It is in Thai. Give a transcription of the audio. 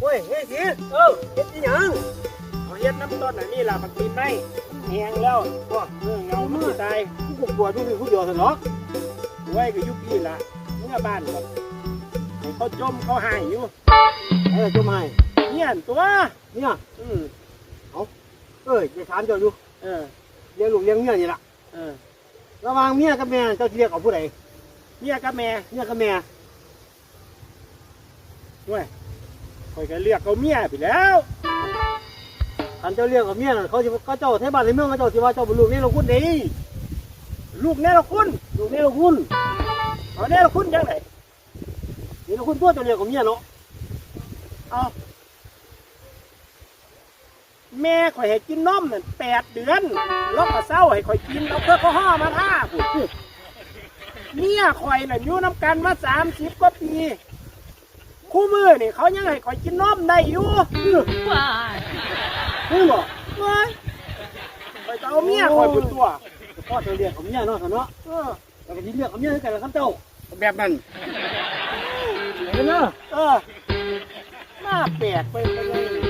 โอ้ยเฮ้ยสิเฮ็ดที่หยังเอาเฮ็ดน้ำต้นอันนี้ล่ะมันตีนไม้แห้งแล้วก็เงามันตายผู้ปวดผู้มีผู้เดียวซะเนาะไว้ก็ยุบพี่ละเมื่อบ้านก็เขาจมเขาหายอยู่จมหายเนี่ยตัวเนี่ยจะถามเจ้าอยู่เลี้ยงลูกเลี้ยงเมียนี่ล่ะระหว่างเมียกับแม่เจ้าเรียกเอาผู้ใดเมียกับแม่ด้วยคอยก็เรียกเอาเมียไปแล้วคันเจ้าเรียกเอาเมียน่ะเขาเจ้าไทยบ้านในเมืองเขาเจ้าสิว่าเจ้าเป็นลูกนี่เราคุณดีลูกนี่เราคุณเอาเนี่ยเราคุณยังไงนี่เราคุณตัวเจ้าเรียกเอาเมียเนาะเอาแม่ข่อยให้กินนมนั่น8 เดือนแล้วก็เศร้าให้ข่อยกินเอาเพื่อเขาห่อมาท่าปุ๊บเนี่ยข่อยน่ะอยู่น้ำกันมา30 กว่าปีคู่มือนี่เขายังให้ข่อยกินนมได้อยู่ว้ายบอกว้ายข่อยจะเอาเมียข่อยบนตัวพ่อเธอเรียกเอาเมียเนาะเนาะแล้วก็ที่เรียกเอาเมียให้กันแล้วครับเจ้าแบบนั้นเห็นไหมน่าแปลกไปเลย